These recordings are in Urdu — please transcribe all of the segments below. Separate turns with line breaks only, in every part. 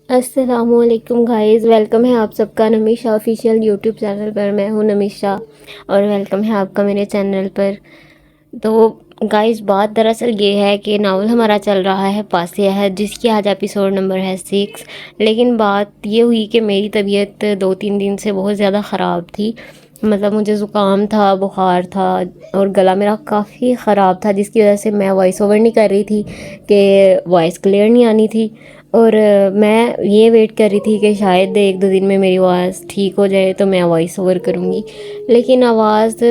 السلام علیکم گائز، ویلکم ہے آپ سب کا نمیشا آفیشیل یوٹیوب چینل پر۔ میں ہوں نمیشا اور ویلکم ہے آپ کا میرے چینل پر۔ تو گائز بات دراصل یہ ہے کہ ناول ہمارا چل رہا ہے پاس عہد، جس کی آج ایپیسوڈ نمبر ہے 6۔ لیکن بات یہ ہوئی کہ میری طبیعت 2-3 دن سے بہت زیادہ خراب تھی۔ مطلب مجھے زکام تھا، بخار تھا اور گلا میرا کافی خراب تھا، جس کی وجہ سے میں وائس اوور نہیں کر رہی تھی کہ وائس کلیئر نہیں آنی تھی۔ اور میں یہ ویٹ کر رہی تھی کہ شاید 1-2 دن میں میری آواز ٹھیک ہو جائے تو میں وائس اوور کروں گی، لیکن آواز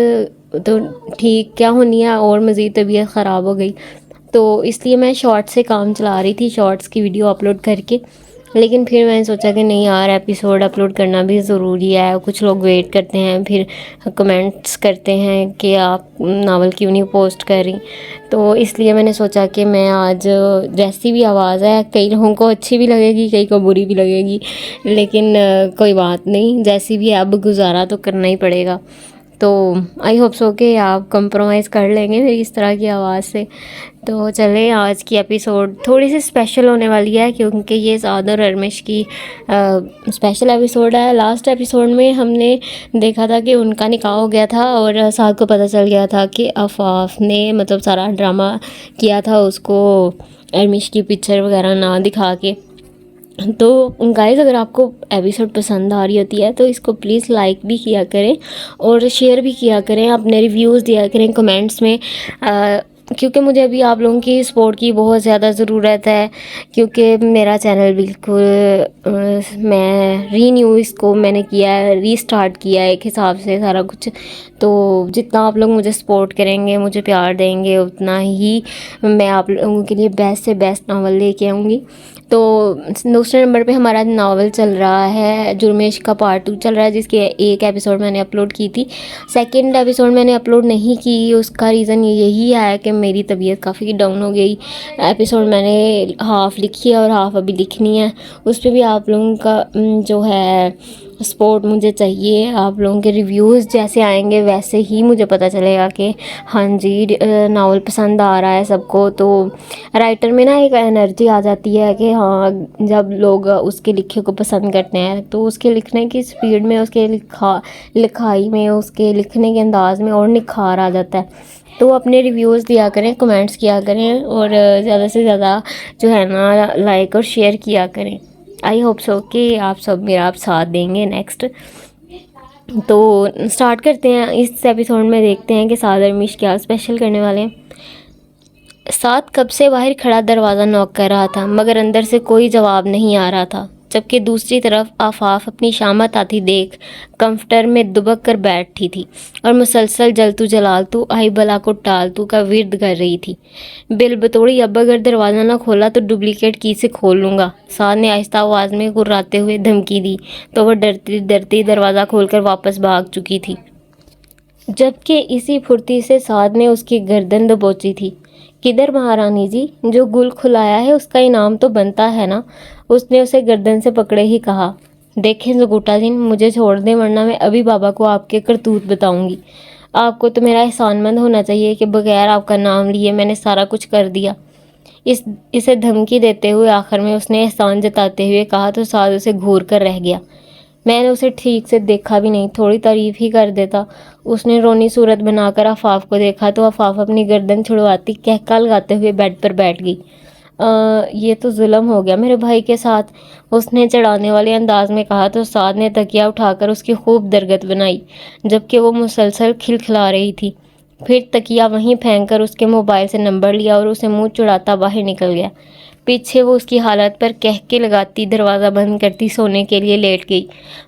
تو ٹھیک کیا ہونی ہے اور مزید طبیعت خراب ہو گئی۔ تو اس لیے میں شارٹ سے کام چلا رہی تھی، شارٹس کی ویڈیو اپلوڈ کر کے۔ لیکن پھر میں نے سوچا کہ نہیں یار، ایپیسوڈ اپلوڈ کرنا بھی ضروری ہے۔ کچھ لوگ ویٹ کرتے ہیں، پھر کمنٹس کرتے ہیں کہ آپ ناول کیوں نہیں پوسٹ کر رہی۔ تو اس لیے میں نے سوچا کہ میں آج جیسی بھی آواز ہے، کئی لوگوں کو اچھی بھی لگے گی، کئی کو بری بھی لگے گی، لیکن کوئی بات نہیں، جیسی بھی اب گزارا تو کرنا ہی پڑے گا۔ تو آئی ہوپ سو کہ آپ کمپرومائز کر لیں گے میری اس طرح کی آواز سے۔ تو چلیں، آج کی ایپیسوڈ تھوڑی سی اسپیشل ہونے والی ہے، کیونکہ یہ سعد اور ارمش کی اسپیشل ایپیسوڈ ہے۔ لاسٹ ایپیسوڈ میں ہم نے دیکھا تھا کہ ان کا نکاح ہو گیا تھا اور سعد کو پتہ چل گیا تھا کہ عفاف نے مطلب سارا ڈرامہ کیا تھا اس کو ارمش کی پکچر وغیرہ نہ دکھا کے۔ تو گائز، اگر آپ کو ایپیسوڈ پسند آ رہی ہوتی ہے تو اس کو پلیز لائک بھی کیا کریں اور شیئر بھی کیا کریں، اپنے ریویوز دیا کریں کمنٹس میں، کیونکہ مجھے ابھی آپ لوگوں کی سپورٹ کی بہت زیادہ ضرورت ہے، کیونکہ میرا چینل بالکل میں اس کو میں نے کیا ہے، ری اسٹارٹ کیا ہے ایک حساب سے سارا کچھ۔ تو جتنا آپ لوگ مجھے سپورٹ کریں گے، مجھے پیار دیں گے، اتنا ہی میں آپ لوگوں کے لیے بیسٹ سے بیسٹ ناول لے کے آؤں گی۔ تو دوسرے نمبر پہ ہمارا ناول چل رہا ہے جرم عشق کا پارٹ 2 چل رہا ہے، جس کی ایک ایپیسوڈ میں نے اپلوڈ کی تھی، سیکنڈ ایپیسوڈ میں نے اپلوڈ نہیں کی۔ اس کا ریزن یہی ہے کہ میری طبیعت کافی ڈاؤن ہو گئی۔ ایپیسوڈ میں نے ہاف لکھی ہے اور ہاف ابھی لکھنی ہے، اس پہ بھی آپ لوگوں کا جو ہے سپورٹ مجھے چاہیے۔ آپ لوگوں کے ریویوز جیسے آئیں گے ویسے ہی مجھے پتہ چلے گا کہ ہاں جی ناول پسند آ رہا ہے سب کو۔ تو رائٹر میں نا ایک انرجی آ جاتی ہے کہ ہاں، جب لوگ اس کے لکھے کو پسند کرتے ہیں تو اس کے لکھنے کی سپیڈ میں، اس کے لکھائی میں، اس کے لکھنے کے انداز میں اور نکھار آ جاتا ہے۔ تو اپنے ریویوز دیا کریں، کمنٹس کیا کریں اور زیادہ سے زیادہ جو ہے نا لائک اور شیئر کیا کریں۔ آئی ہوپ سو کہ آپ سب میرا ساتھ دیں گے۔ نیکسٹ تو سٹارٹ کرتے ہیں اس ایپیسوڈ میں، دیکھتے ہیں کہ سعد ارمش کیا اسپیشل کرنے والے ہیں۔ سعد کب سے باہر کھڑا دروازہ نوک کر رہا تھا، مگر اندر سے کوئی جواب نہیں آ رہا تھا، جبکہ دوسری طرف آفاف اپنی شامت آتی دیکھ کمفرٹر میں دبک کر بیٹھی تھی اور مسلسل جلتو جلالتو آئی بلا کو ٹالتو کا ورد کر رہی تھی۔ بل بتوڑی، اب اگر دروازہ نہ کھولا تو ڈپلیکیٹ کی سے کھول لوں گا، سعد نے آہستہ آواز میں گراتے ہوئے دھمکی دی، تو وہ ڈرتی ڈرتی دروازہ کھول کر واپس بھاگ چکی تھی، جبکہ اسی پھرتی سے سعد نے اس کی گردن دبوچی تھی۔ کدھر مہارانی جی، جو گل کھلایا ہے اس کا انعام تو بنتا ہے نا، اس نے اسے گردن سے پکڑے ہی کہا۔ دیکھیں زگوٹا جن، مجھے چھوڑ دیں ورنہ میں ابھی بابا کو آپ کے کرتوت بتاؤں گی۔ آپ کو تو میرا احسان مند ہونا چاہیے کہ بغیر آپ کا نام لیے میں نے سارا کچھ کر دیا۔ اسے دھمکی دیتے ہوئے آخر میں اس نے احسان جتاتے ہوئے کہا تو سعد اسے گھور کر رہ گیا۔ میں نے اسے ٹھیک سے دیکھا بھی نہیں، تھوڑی تعریف ہی کر دیتا۔ اس نے رونی صورت بنا کر آفاف کو دیکھا تو آفاف اپنی گردن چھڑواتی کہکا لگاتے ہوئے بیڈ پر بیٹھ گئی۔ یہ تو ظلم ہو گیا میرے بھائی کے ساتھ، اس نے چڑھانے والے انداز میں کہا تو سعد نے تکیہ اٹھا کر اس کی خوب درگت بنائی، جبکہ وہ مسلسل کھلکھلا رہی تھی۔ پھر تکیہ وہیں پھینک کر اس کے موبائل سے نمبر لیا اور اسے منہ چڑھاتا باہر نکل گیا۔ پیچھے وہ اس کی حالت پر کہکے لگاتی دروازہ بند کرتی سونے کے لیے لیٹ گئی،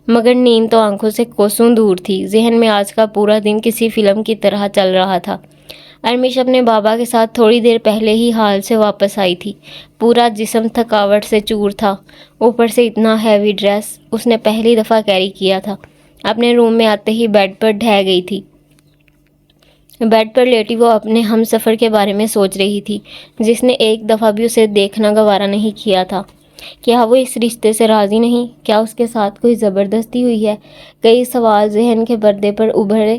مگر نیند تو آنکھوں سے کوسوں دور تھی۔ ذہن میں آج کا پورا دن کسی فلم کی طرح چل رہا تھا۔ ارمش اپنے بابا کے ساتھ تھوڑی دیر پہلے ہی حال سے واپس آئی تھی، پورا جسم تھکاوٹ سے چور تھا، اوپر سے اتنا ہیوی ڈریس اس نے پہلی دفعہ کیری کیا تھا۔ اپنے روم میں آتے ہی بیڈ پر ڈھہ گئی تھی۔ بیڈ پر لیٹی وہ اپنے ہم سفر کے بارے میں سوچ رہی تھی، جس نے ایک دفعہ بھی اسے دیکھنا گوارا نہیں کیا تھا۔ کیا وہ اس رشتے سے راضی نہیں؟ کیا اس کے ساتھ کوئی زبردستی ہوئی ہے؟ کئی سوال ذہن کے پردے پر ابھرے۔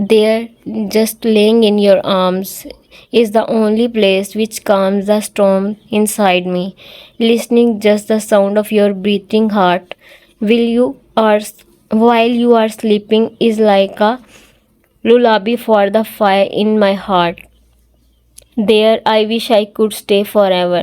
There, just laying in your arms is the only place which calms the storm inside me. Listening just the sound of your beating heart while you are sleeping is like a lullaby for the fire in my heart. There I wish I could stay forever.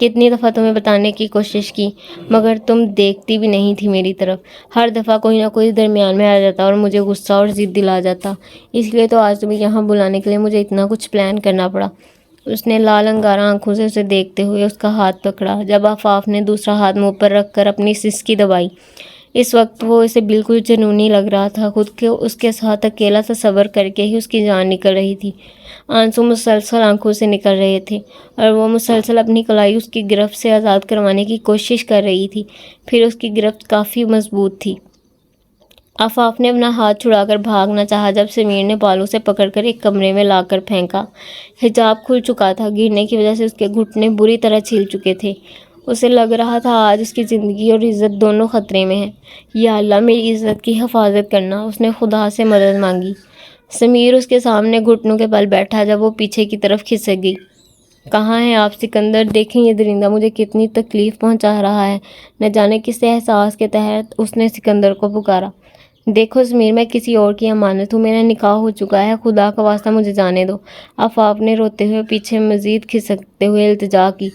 کتنی دفعہ تمہیں بتانے کی کوشش کی مگر تم دیکھتی بھی نہیں تھی میری طرف. ہر دفعہ کوئی نہ کوئی درمیان میں آ جاتا اور مجھے غصہ اور ضد دلا جاتا. اس لیے تو آج تمہیں یہاں بلانے کے لیے مجھے اتنا کچھ پلان کرنا پڑا. اس نے لال انگارہ آنکھوں سے اسے دیکھتے ہوئے اس کا ہاتھ پکڑا. جب آفاف نے دوسرا ہاتھ منہ پر رکھ کر اپنی سسکی دبائی. اس وقت وہ اسے بالکل جنونی لگ رہا تھا. خود کو اس کے ساتھ اکیلا تصور کر کے ہی اس کی جان نکل رہی تھی. آنسو مسلسل آنکھوں سے نکل رہے تھے اور وہ مسلسل اپنی کلائی اس کی گرفت سے آزاد کروانے کی کوشش کر رہی تھی. پھر اس کی گرفت کافی مضبوط تھی. آفاف نے اپنا ہاتھ چھڑا کر بھاگنا چاہا جب سمیر نے بالوں سے پکڑ کر ایک کمرے میں لا کر پھینکا. حجاب کھل چکا تھا. گرنے کی وجہ سے اس کے گھٹنے بری طرح چھل چکے تھے. اسے لگ رہا تھا آج اس کی زندگی اور عزت دونوں خطرے میں ہیں. یا اللہ میری عزت کی حفاظت کرنا. اس نے خدا سے مدد مانگی. سمیر اس کے سامنے گھٹنوں کے بل بیٹھا جب وہ پیچھے کی طرف کھسک گئی. کہاں ہیں آپ سکندر؟ دیکھیں یہ درندہ مجھے کتنی تکلیف پہنچا رہا ہے. نہ جانے کس احساس کے تحت اس نے سکندر کو پکارا. دیکھو سمیر میں کسی اور کی امانت ہوں. میرا نکاح ہو چکا ہے. خدا کا واسطہ مجھے جانے دو. آفاف نے روتے ہوئے پیچھے مزید کھسکتے ہوئے التجا کی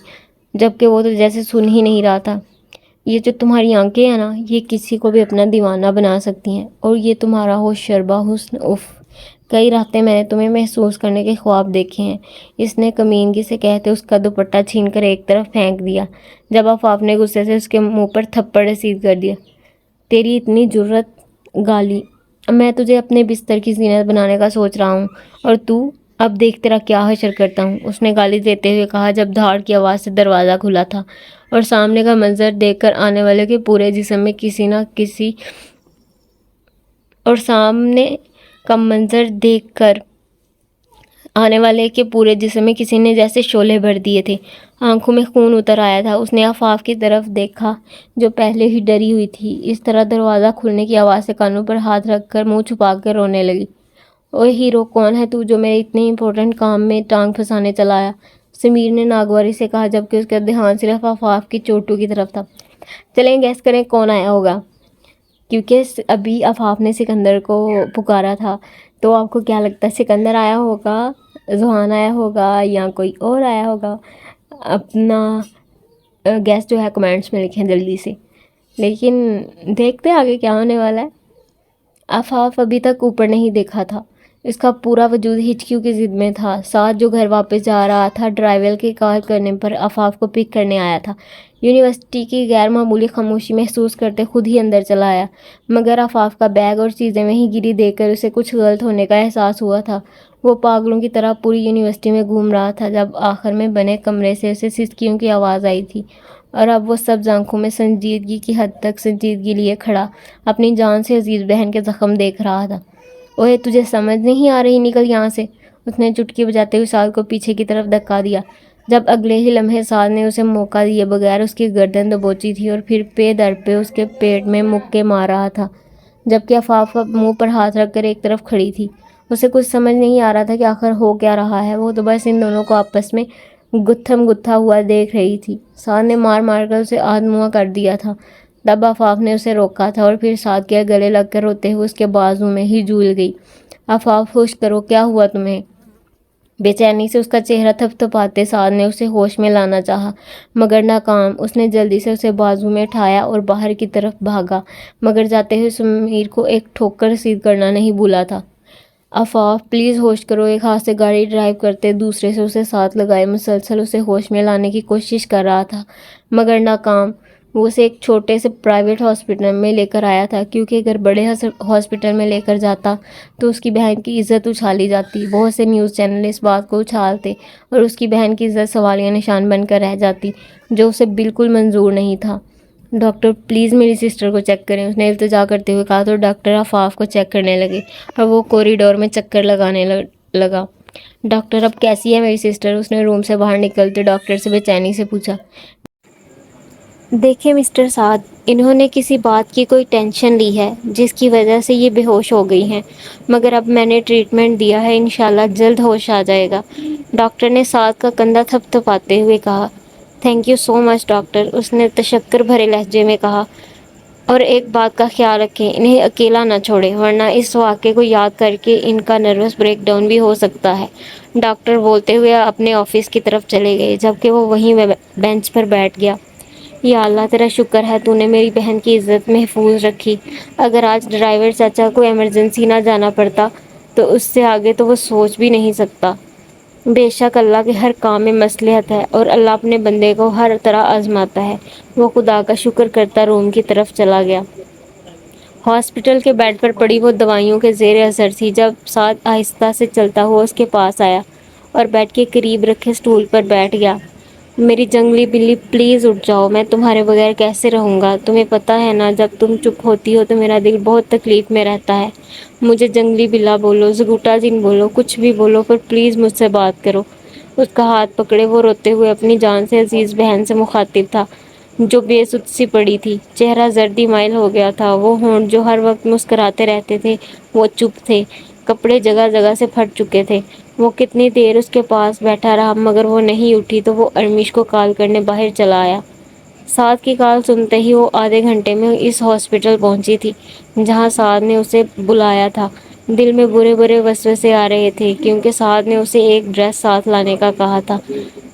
جبکہ وہ تو جیسے سن ہی نہیں رہا تھا. یہ جو تمہاری آنکھیں ہیں نا یہ کسی کو بھی اپنا دیوانہ بنا سکتی ہیں. اور یہ تمہارا ہوش شربا حسن اف. کئی راتیں میں نے تمہیں محسوس کرنے کے خواب دیکھے ہیں. اس نے کمینگی سے کہتے اس کا دوپٹہ چھین کر ایک طرف پھینک دیا جب آفاف نے غصے سے اس کے منہ پر تھپڑ رسید کر دیا. تیری اتنی جرت گالی. میں تجھے اپنے بستر کی زینت بنانے کا سوچ رہا ہوں اور تو اب دیکھ تیرا کیا حشر کرتا ہوں. اس نے گالی دیتے ہوئے کہا جب دھاڑ کی آواز سے دروازہ کھلا تھا اور سامنے کا منظر دیکھ کر آنے والے کے پورے جسم میں کسی نہ کسی اور سامنے کا منظر دیکھ کر آنے والے کے پورے جسم میں کسی نے جیسے شعلے بھر دیے تھے. آنکھوں میں خون اتر آیا تھا. اس نے آفاف کی طرف دیکھا جو پہلے ہی ڈری ہوئی تھی. اس طرح دروازہ کھلنے کی آواز سے کانوں پر ہاتھ رکھ کر منہ چھپا کر رونے لگی. اوے ہیرو کون ہے تو جو میرے اتنے امپورٹنٹ کام میں ٹانگ پھنسانے چلا آیا؟ سمیر نے ناگواری سے کہا جبکہ اس کا دھیان صرف آفاف کی چوٹو کی طرف تھا. چلیں گیس کریں کون آیا ہوگا. کیونکہ ابھی آفاف نے سکندر کو پکارا تھا تو آپ کو کیا لگتا ہے سکندر آیا ہوگا, ذوحان آیا ہوگا یا کوئی اور آیا ہوگا؟ اپنا گیس جو ہے کمنٹس میں لکھیں جلدی سے. لیکن دیکھتے آگے کیا ہونے والا ہے. آفاف ابھی تک اوپر نہیں دیکھا تھا. اس کا پورا وجود ہچکیوں کی ضد میں تھا. ساتھ جو گھر واپس جا رہا تھا ڈرائیور کے کال کرنے پر آفاف کو پک کرنے آیا تھا. یونیورسٹی کی غیر معمولی خاموشی محسوس کرتے خود ہی اندر چلا آیا مگر آفاف کا بیگ اور چیزیں وہیں گری دیکھ کر اسے کچھ غلط ہونے کا احساس ہوا تھا. وہ پاگلوں کی طرح پوری یونیورسٹی میں گھوم رہا تھا جب آخر میں بنے کمرے سے اسے سسکیوں کی آواز آئی تھی اور اب وہ سبز آنکھوں میں سنجیدگی کی حد تک سنجیدگی لیے کھڑا اپنی جان سے عزیز بہن کے زخم دیکھ رہا تھا. اوہ تجھے سمجھ نہیں آ رہی, نکل یہاں سے. اس نے چٹکی بجاتے ہوئے سعد کو پیچھے کی طرف دھکا دیا جب اگلے ہی لمحے سعد نے اسے موقع دیے بغیر اس کی گردن دبوچی تھی اور پھر پے در پہ اس کے پیٹ میں مکے مار رہا تھا جبکہ آفاف منہ پر ہاتھ رکھ کر ایک طرف کھڑی تھی. اسے کچھ سمجھ نہیں آ رہا تھا کہ آخر ہو کیا رہا ہے. وہ تو بس ان دونوں کو آپس میں گتھم گتھا ہوا دیکھ رہی تھی. سعد نے مار مار کر اسے آدھموا کر دیا تھا. تب آفاف نے اسے روکا تھا اور پھر سعد کے گلے لگ کر روتے ہوئے اس کے بازو میں ہی جھول گئی. آفاف ہوش کرو, کیا ہوا تمہیں؟ بے چینی سے اس کا چہرہ تھپتھپاتے سعد نے اسے ہوش میں لانا چاہا مگر ناکام. اس نے جلدی سے اسے بازو میں اٹھایا اور باہر کی طرف بھاگا مگر جاتے ہوئے سمیر کو ایک ٹھوکر رسید کرنا نہیں بھولا تھا. آفاف پلیز ہوش کرو. ایک ہاتھ سے گاڑی ڈرائیو کرتے دوسرے سے اسے ساتھ لگائے مسلسل اسے ہوش میں لانے کی کوشش کر رہا تھا مگر ناکام. وہ اسے ایک چھوٹے سے پرائیویٹ ہاسپٹل میں لے کر آیا تھا کیونکہ اگر بڑے ہاسپٹل میں لے کر جاتا تو اس کی بہن کی عزت اچھالی جاتی. بہت سے نیوز چینل اس بات کو اچھالتے اور اس کی بہن کی عزت سوالیہ نشان بن کر رہ جاتی جو اسے بالکل منظور نہیں تھا. ڈاکٹر پلیز میری سسٹر کو چیک کریں, اس نے التجا کرتے ہوئے کہا تو ڈاکٹر آفاف کو چیک کرنے لگے اور وہ کوریڈور میں چکر لگانے لگا. ڈاکٹر اب کیسی ہے میری سسٹر؟ اس نے روم سے باہر نکلتے ڈاکٹر سے بے چینی سے پوچھا. دیکھیں مسٹر سعد, انہوں نے کسی بات کی کوئی ٹینشن لی ہے جس کی وجہ سے یہ بے ہوش ہو گئی ہیں مگر اب میں نے ٹریٹمنٹ دیا ہے انشاءاللہ جلد ہوش آ جائے گا. ڈاکٹر نے سعد کا کندھا تھپتھپاتے ہوئے کہا. Thank you so much doctor, اس نے تشکر بھرے لہجے میں کہا. اور ایک بات کا خیال رکھیں، انہیں اکیلا نہ چھوڑیں ورنہ اس واقعے کو یاد کر کے ان کا نروس بریک ڈاؤن بھی ہو سکتا ہے۔ ڈاکٹر بولتے ہوئے اپنے آفس کی طرف چلے گئے جبکہ وہ وہیں بینچ پر بیٹھ گیا۔ یا اللہ تیرا شکر ہے تو نے میری بہن کی عزت محفوظ رکھی۔ اگر آج ڈرائیور چاچا کو ایمرجنسی نہ جانا پڑتا تو اس سے آگے تو وہ سوچ بھی نہیں سکتا۔ بے شک اللہ کے ہر کام میں مصلحت ہے اور اللہ اپنے بندے کو ہر طرح آزماتا ہے۔ وہ خدا کا شکر کرتا روم کی طرف چلا گیا۔ ہاسپٹل کے بیڈ پر پڑی وہ دوائیوں کے زیر اثر تھی جب سعد آہستہ سے چلتا ہوا اس کے پاس آیا اور بیڈ کے قریب رکھے سٹول پر بیٹھ گیا۔ میری جنگلی بلی پلیز اٹھ جاؤ، میں تمہارے بغیر کیسے رہوں گا؟ تمہیں پتہ ہے نا جب تم چپ ہوتی ہو تو میرا دل بہت تکلیف میں رہتا ہے۔ مجھے جنگلی بلا بولو، زگوٹا جن بولو، کچھ بھی بولو پر پلیز مجھ سے بات کرو۔ اس کا ہاتھ پکڑے وہ روتے ہوئے اپنی جان سے عزیز بہن سے مخاطب تھا جو بے سدھ سی پڑی تھی۔ چہرہ زردی مائل ہو گیا تھا، وہ ہونٹ جو ہر وقت مسکراتے رہتے تھے وہ چپ تھے، کپڑے جگہ جگہ سے پھٹ چکے تھے۔ وہ کتنی دیر اس کے پاس بیٹھا رہا مگر وہ نہیں اٹھی تو وہ ارمیش کو کال کرنے باہر چلا آیا۔ سعد کی کال سنتے ہی وہ آدھے گھنٹے میں اس ہاسپٹل پہنچی تھی جہاں سعد نے اسے بلایا تھا۔ دل میں برے برے وسوسے آ رہے تھے کیونکہ سعد نے اسے ایک ڈریس ساتھ لانے کا کہا تھا،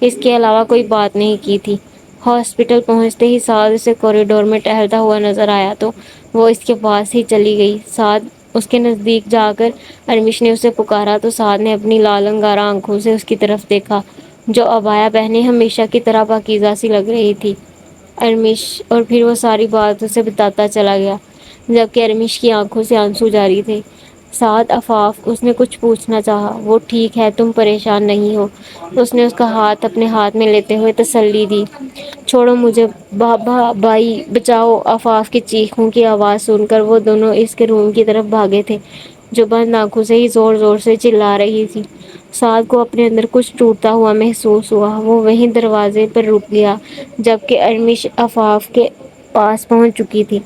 اس کے علاوہ کوئی بات نہیں کی تھی۔ ہاسپٹل پہنچتے ہی سعد اسے کوریڈور میں ٹہلتا ہوا نظر آیا تو وہ اس کے پاس ہی چلی گئی۔ سعد اس کے نزدیک جا کر ارمیش نے اسے پکارا تو سعد نے اپنی لال انگارہ آنکھوں سے اس کی طرف دیکھا جو عبایا پہنے ہمیشہ کی طرح پاکیزہ سی لگ رہی تھی۔ ارمیش، اور پھر وہ ساری بات اسے بتاتا چلا گیا جبکہ ارمیش کی آنکھوں سے آنسو جاری تھے۔ سعد آفاف، اس نے کچھ پوچھنا چاہا۔ وہ ٹھیک ہے، تم پریشان نہیں ہو، اس نے اس کا ہاتھ اپنے ہاتھ میں لیتے ہوئے تسلی دی۔ چھوڑو مجھے، بابا بھائی بچاؤ۔ آفاف کی چیخوں کی آواز سن کر وہ دونوں اس کے روم کی طرف بھاگے تھے جو بند آنکھوں سے ہی زور زور سے چلا رہی تھی۔ سعد کو اپنے اندر کچھ ٹوٹتا ہوا محسوس ہوا، وہ وہیں دروازے پر رک گیا جبکہ ارمیش آفاف کے پاس پہنچ چکی تھی۔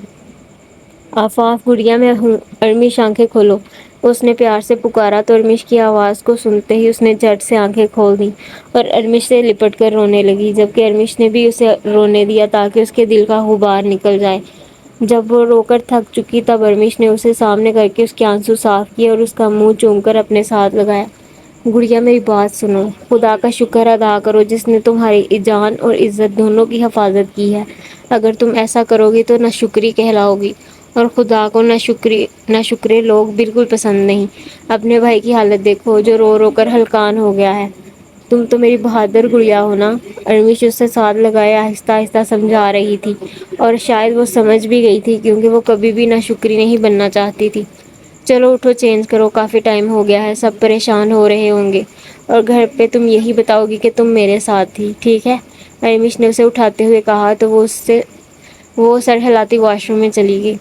آفاف، گڑیا میں ہوں، ارمیش آنکھیں کھولو، اس نے پیار سے پکارا تو ارمیش کی آواز کو سنتے ہی اس نے جھٹ سے آنکھیں کھول دیں اور ارمیش سے لپٹ کر رونے لگی جبکہ ارمیش نے بھی اسے رونے دیا تاکہ اس کے دل کا غبار نکل جائے۔ جب وہ رو کر تھک چکی تب ارمیش نے اسے سامنے کر کے اس کے آنسو صاف کیے اور اس کا منہ چوم کر اپنے ساتھ لگایا۔ گڑیا میری بات سنو، خدا کا شکر ادا کرو جس نے تمہاری جان اور عزت دونوں کی حفاظت کی ہے۔ اگر تم ایسا کرو گی تو ناشکری کہلاؤ گی اور خدا کو ناشکرے لوگ بالکل پسند نہیں۔ اپنے بھائی کی حالت دیکھو جو رو رو کر ہلکان ہو گیا ہے۔ تم تو میری بہادر گڑیا ہو نا، ارمیش اس سے ساتھ لگائے آہستہ آہستہ سمجھا رہی تھی اور شاید وہ سمجھ بھی گئی تھی کیونکہ وہ کبھی بھی ناشکری نہیں بننا چاہتی تھی۔ چلو اٹھو، چینج کرو، کافی ٹائم ہو گیا ہے، سب پریشان ہو رہے ہوں گے اور گھر پہ تم یہی بتاؤ گی کہ تم میرے ساتھ تھی، ٹھیک ہے؟ ارمیش نے اسے اٹھاتے ہوئے کہا تو وہ سر ہلاتی واش روم میں چلی گئی۔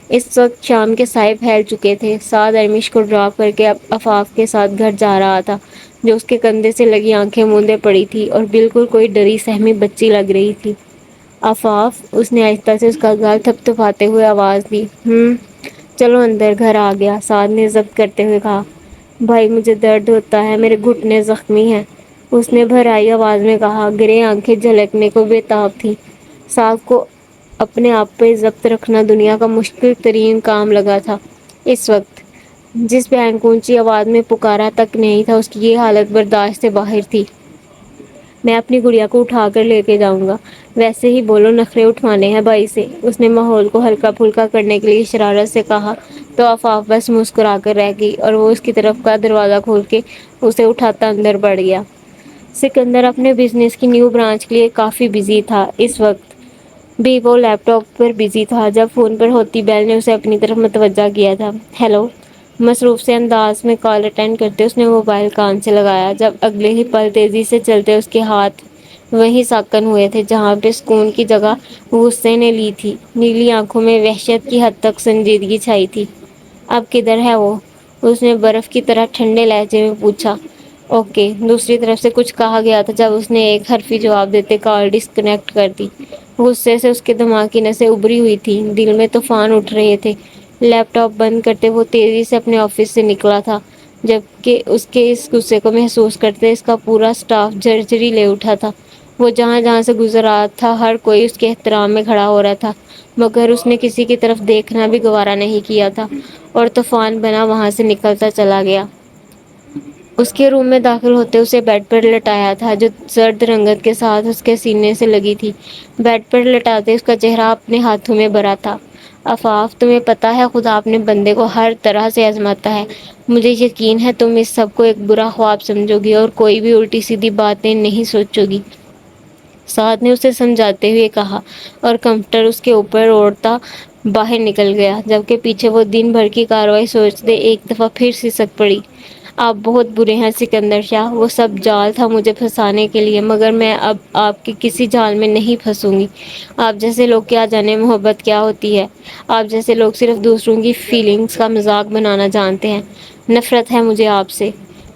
اس وقت شام کے سائے پھیل چکے تھے۔ سعد ارمیش کو ڈراپ کر کے آفاف کے ساتھ گھر جا رہا تھا جو اس کے کندھے سے لگی آنکھیں مودے پڑی تھی اور بالکل کوئی ڈری سہمی بچی لگ رہی تھی۔ آفاف، اس نے آہستہ سے اس کا گال تھپتھپاتے ہوئے آواز دی۔ چلو اندر، گھر آ گیا، سعد نے ضبط کرتے ہوئے کہا۔ بھائی مجھے درد ہوتا ہے، میرے گھٹنے زخمی ہیں، اس نے بھرائی آواز میں کہا۔ گرے آنکھیں جھلکنے کو بے تاب تھیں۔ سعد کو اپنے آپ پہ ضبط رکھنا دنیا کا مشکل ترین کام لگا تھا۔ اس وقت جس بہن کو اونچی آواز میں پکارا تک نہیں تھا اس کی یہ حالت برداشت سے باہر تھی۔ میں اپنی گڑیا کو اٹھا کر لے کے جاؤں گا، ویسے ہی بولو نخرے اٹھوانے ہیں بھائی سے، اس نے ماحول کو ہلکا پھلکا کرنے کے لیے شرارت سے کہا تو آفاف بس مسکرا کر رہ گئی اور وہ اس کی طرف کا دروازہ کھول کے اسے اٹھاتا اندر بڑھ گیا۔ سکندر اپنے بزنس کی نیو برانچ کے لیے کافی بزی تھا اس وقت بھی، وہ لیپ ٹاپ پر بزی تھا جب فون پر ہوتی بیل نے اسے اپنی طرف متوجہ کیا تھا۔ ہیلو، مصروف سے انداز میں کال اٹینڈ کرتے اس نے موبائل کان سے لگایا جب اگلے ہی پل تیزی سے چلتے اس کے ہاتھ وہیں ساکن ہوئے تھے جہاں پہ سکون کی جگہ غصے نے لی تھی۔ نیلی آنکھوں میں وحشت کی حد تک سنجیدگی چھائی تھی۔ اب کدھر ہے وہ؟ اس نے برف کی طرح ٹھنڈے لہجے میں پوچھا۔ اوکے، دوسری طرف سے کچھ کہا گیا تھا جب اس نے ایک حرفی جواب دیتے کال ڈسکنیکٹ کر دی۔ غصے سے اس کے دماغ کی نسیں ابری ہوئی تھیں، دل میں طوفان اٹھ رہے تھے۔ لیپ ٹاپ بند کرتے وہ تیزی سے اپنے آفس سے نکلا تھا جبکہ اس کے اس غصے کو محسوس کرتے اس کا پورا سٹاف جھرجھری لے اٹھا تھا۔ وہ جہاں جہاں سے گزر رہا تھا ہر کوئی اس کے احترام میں کھڑا ہو رہا تھا، مگر اس نے کسی کی طرف دیکھنا بھی گوارا نہیں کیا تھا اور طوفان بنا وہاں سے نکلتا چلا گیا۔ اس کے روم میں داخل ہوتے اسے بیڈ پر لٹایا تھا جو زرد رنگت کے ساتھ اس کے سینے سے لگی تھی۔ بیڈ پر لٹاتے اس کا چہرہ اپنے ہاتھوں میں بھرا تھا۔ آفاف، تمہیں پتا ہے خدا اپنے بندے کو ہر طرح سے آزماتا ہے۔ مجھے یقین ہے تم اس سب کو ایک برا خواب سمجھو گی اور کوئی بھی الٹی سیدھی باتیں نہیں سوچو گی، سعد نے اسے سمجھاتے ہوئے کہا، اور کمفرٹر اس کے اوپر اوڑھتا باہر نکل گیا، جبکہ پیچھے وہ دن بھر کی کارروائی سوچتے ایک دفعہ پھر سسک پڑی۔ آپ بہت برے ہیں سکندر شاہ، وہ سب جال تھا مجھے پھنسانے کے لیے، مگر میں اب آپ کی کسی جال میں نہیں پھنسوں گی۔ آپ جیسے لوگ کیا جانے محبت کیا ہوتی ہے، آپ جیسے لوگ صرف دوسروں کی فیلنگز کا مذاق بنانا جانتے ہیں۔ نفرت ہے مجھے آپ سے۔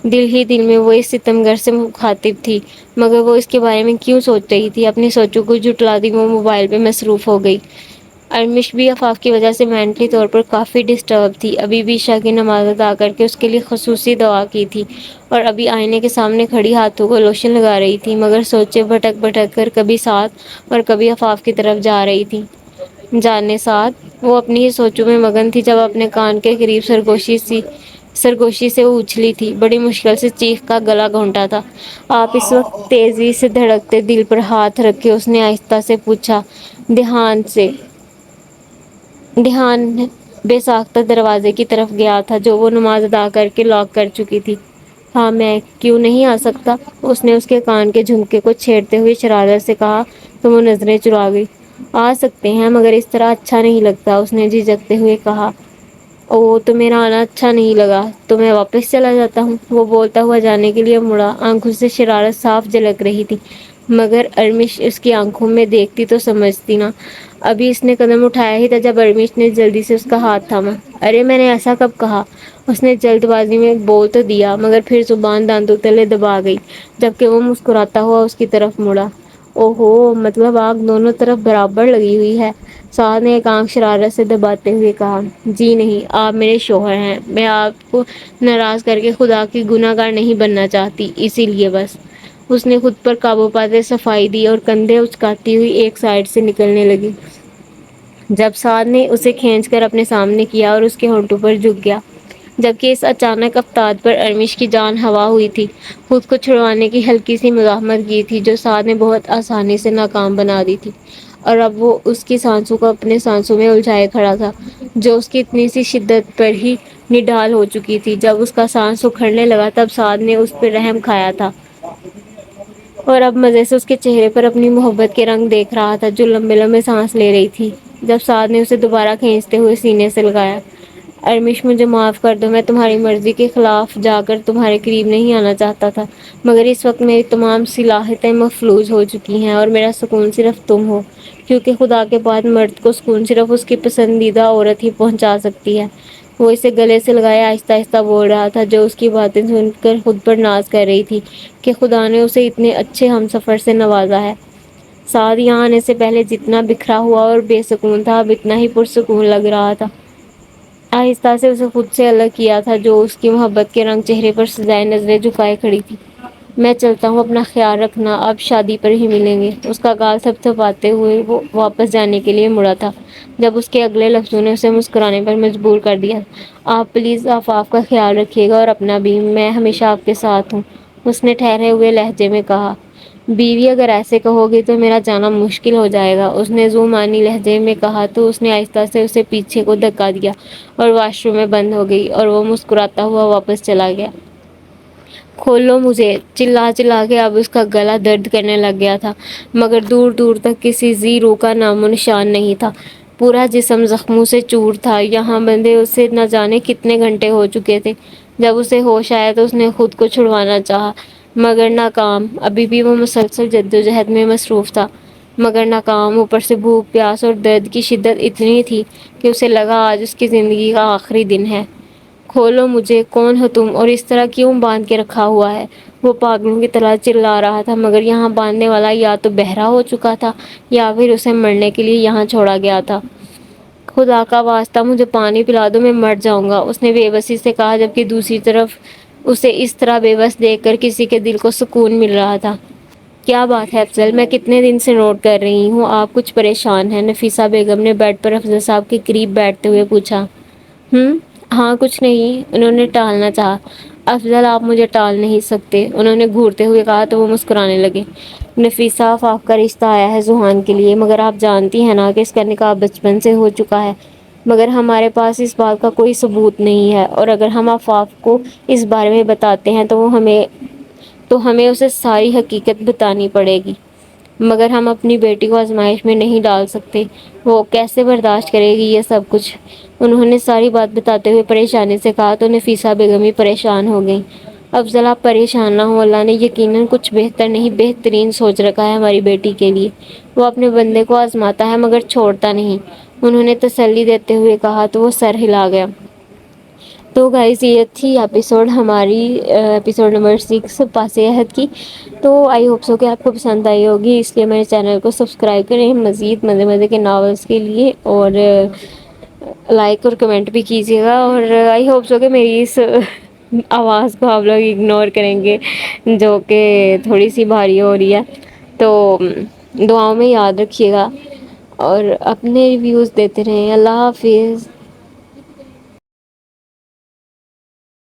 دل ہی دل میں وہ اس ستمگر سے مخاطب تھی، مگر وہ اس کے بارے میں کیوں سوچ رہی تھی؟ اپنی سوچوں کو جھٹلا دی وہ موبائل پہ مصروف ہو گئی۔ ارمش بھی آفاف کی وجہ سے مینٹلی طور پر کافی ڈسٹرب تھی۔ ابھی بھی عشاء کی نماز ادا کر کے اس کے لیے خصوصی دعا کی تھی اور ابھی آئینے کے سامنے کھڑی ہاتھوں کو لوشن لگا رہی تھی، مگر سوچے بھٹک بھٹک کر کبھی سعد اور کبھی آفاف کی طرف جا رہی تھی۔ جانے سعد، وہ اپنی ہی سوچوں میں مگن تھی جب اپنے کان کے قریب سرگوشی سے اچھلی تھی۔ بڑی مشکل سے چیخ کا گلا گھونٹا تھا۔ آپ اس وقت تیزی سے دھڑکتے دل پر ہاتھ رکھے اس نے آہستہ سے پوچھا۔ دھیان بے ساختہ دروازے کی طرف گیا تھا جو وہ نماز ادا کر کے لاک کر چکی تھی۔ ہاں میں کیوں نہیں آ سکتا؟ اس نے اس کے کان کے جھمکے کو چھیڑتے ہوئے شرارت سے کہا تو وہ نظریں چرا گئی۔ آ سکتے ہیں مگر اس طرح اچھا نہیں لگتا، اس نے جھجکتے ہوئے کہا۔ او تو میرا آنا اچھا نہیں لگا تو میں واپس چلا جاتا ہوں۔ وہ بولتا ہوا جانے کے لیے مڑا، آنکھوں سے شرارت صاف جھلک رہی تھی، مگر ارمش اس کی آنکھوں میں دیکھتی تو سمجھتی نہ۔ ابھی اس نے قدم اٹھایا ہی تھا جب ارمش نے جلدی سے اس کا ہاتھ تھاما۔ ارے میں نے ایسا کب کہا؟ اس نے جلد بازی میں بول تو دیا مگر پھر زبان دانتوں تلے دبا گئی، جبکہ وہ مسکراتا ہوا اس کی طرف مڑا۔ اوہو، مطلب آنکھ دونوں طرف برابر لگی ہوئی ہے؟ سعد نے ایک آنکھ شرارت سے دباتے ہوئے کہا۔ جی نہیں، آپ میرے شوہر ہیں، میں آپ کو ناراض کر کے خدا کی گناہ گار نہیں بننا چاہتی، اسی لیے بس۔ اس نے خود پر قابو پاتے صفائی دی اور کندھے اچکاتی ہوئی ایک سائیڈ سے نکلنے لگی جب سعد نے اسے کھینچ کر اپنے سامنے کیا اور اس کے ہونٹوں پر جھک گیا، جبکہ اس اچانک افتاد پر ارمش کی جان ہوا ہوئی تھی۔ خود کو چھڑوانے کی ہلکی سی مزاحمت کی تھی جو سعد نے بہت آسانی سے ناکام بنا دی تھی، اور اب وہ اس کی سانسوں کو اپنے سانسوں میں الجھائے کھڑا تھا جو اس کی اتنی سی شدت پر ہی نڈھال ہو چکی تھی۔ جب اس کا سانس اکھڑنے لگا تب سعد نے اس پر رحم کھایا تھا اور اب مزے سے اس کے چہرے پر اپنی محبت کے رنگ دیکھ رہا تھا جو لمبے لمبے سانس لے رہی تھی۔ جب سعد نے اسے دوبارہ کھینچتے ہوئے سینے سے لگایا، ارمش مجھے معاف کر دو، میں تمہاری مرضی کے خلاف جا کر تمہارے قریب نہیں آنا چاہتا تھا، مگر اس وقت میری تمام صلاحیتیں مفلوج ہو چکی ہیں اور میرا سکون صرف تم ہو، کیونکہ خدا کے بعد مرد کو سکون صرف اس کی پسندیدہ عورت ہی پہنچا سکتی ہے۔ وہ اسے گلے سے لگائے آہستہ آہستہ بول رہا تھا جو اس کی باتیں سن کر خود پر ناز کر رہی تھی کہ خدا نے اسے اتنے اچھے ہمسفر سے نوازا ہے۔ سعد یہاں آنے سے پہلے جتنا بکھرا ہوا اور بے سکون تھا اب اتنا ہی پرسکون لگ رہا تھا۔ آہستہ سے اسے خود سے الگ کیا تھا جو اس کی محبت کے رنگ چہرے پر سجائے نظریں جھکائے کھڑی تھی۔ میں چلتا ہوں، اپنا خیال رکھنا، اب شادی پر ہی ملیں گے۔ اس کا گال تھپتھپاتے ہوئے وہ واپس جانے کے لیے مڑا تھا جب اس کے اگلے لفظوں نے اسے مسکرانے پر مجبور کر دیا۔ آپ پلیز آفاف کا خیال رکھیے گا اور اپنا بھی، میں ہمیشہ آپ کے ساتھ ہوں، اس نے ٹھہرے ہوئے لہجے میں کہا۔ بیوی اگر ایسے کہو گی تو میرا جانا مشکل ہو جائے گا، اس نے ذومعنی لہجے میں کہا تو اس نے آہستہ سے اسے پیچھے کو دھکا دیا اور واش روم میں بند ہو گئی اور وہ مسکراتا ہوا واپس چلا گیا۔ کھولو مجھے، چلا چلا کے اب اس کا گلا درد کرنے لگ گیا تھا، مگر دور دور تک کسی ذی روح کا نام و نشان نہیں تھا۔ پورا جسم زخموں سے چور تھا، یہاں بندھے اسے نہ جانے کتنے گھنٹے ہو چکے تھے۔ جب اسے ہوش آیا تو اس نے خود کو چھڑوانا چاہا مگر ناکام۔ ابھی بھی وہ مسلسل جدوجہد میں مصروف تھا مگر ناکام، اوپر سے بھوک، پیاس اور درد کی شدت اتنی تھی کہ اسے لگا آج اس کی زندگی کا آخری دن ہے۔ کھولو مجھے، کون ہو تم اور اس طرح کیوں باندھ کے رکھا ہوا ہے؟ وہ پاگلوں کی طرح چلا رہا تھا مگر یہاں باندھنے والا یا تو بہرا ہو چکا تھا یا پھر اسے مرنے کے لیے یہاں چھوڑا گیا تھا۔ خدا کا واسطہ مجھے پانی پلا دو، میں مر جاؤں گا، اس نے بے بسی سے کہا، جبکہ دوسری طرف اسے اس طرح بے بس دیکھ کر کسی کے دل کو سکون مل رہا تھا۔ کیا بات ہے افضل، میں کتنے دن سے نوٹ کر رہی ہوں آپ کچھ پریشان ہیں، نفیسہ بیگم نے بیڈ پر افضل صاحب کے قریب بیٹھتے ہوئے پوچھا۔ ہاں کچھ نہیں، انہوں نے ٹالنا چاہا۔ افضل آپ مجھے ٹال نہیں سکتے، انہوں نے گھورتے ہوئے کہا تو وہ مسکرانے لگے۔ نفیسہ آفاق کا رشتہ آیا ہے زحان کے لیے، مگر آپ جانتی ہیں نا کہ اس کا نکاح بچپن سے ہو چکا ہے، مگر ہمارے پاس اس بات کا کوئی ثبوت نہیں ہے، اور اگر ہم آفاق کو اس بارے میں بتاتے ہیں تو ہمیں اسے ساری حقیقت بتانی پڑے گی، مگر ہم اپنی بیٹی کو آزمائش میں نہیں ڈال سکتے، وہ کیسے برداشت کرے گی یہ سب کچھ؟ انہوں نے ساری بات بتاتے ہوئے پریشانی سے کہا تو نفیسہ بیگم بھی پریشان ہو گئیں۔ افضل آپ پریشان نہ ہو، اللہ نے یقیناً کچھ بہتر نہیں بہترین سوچ رکھا ہے ہماری بیٹی کے لیے، وہ اپنے بندے کو آزماتا ہے مگر چھوڑتا نہیں، انہوں نے تسلی دیتے ہوئے کہا تو وہ سر ہلا گیا۔ تو گائز یہ تھی ہماری ایپیسوڈ نمبر 6 پاس عہد کی۔ تو آئی ہوپ سو کہ آپ کو پسند آئی ہوگی، اس لیے میرے چینل کو سبسکرائب کریں مزید مزے مزے کے ناولس کے لیے، اور لائک اور کمنٹ بھی کیجیے گا، اور آئی ہوپ سو کہ میری اس آواز کو آپ لوگ اگنور کریں گے جو کہ تھوڑی سی بھاری ہو رہی ہے۔ تو دعاؤں میں یاد رکھیے گا اور اپنے ریویوز دیتے رہیں۔ اللہ حافظ۔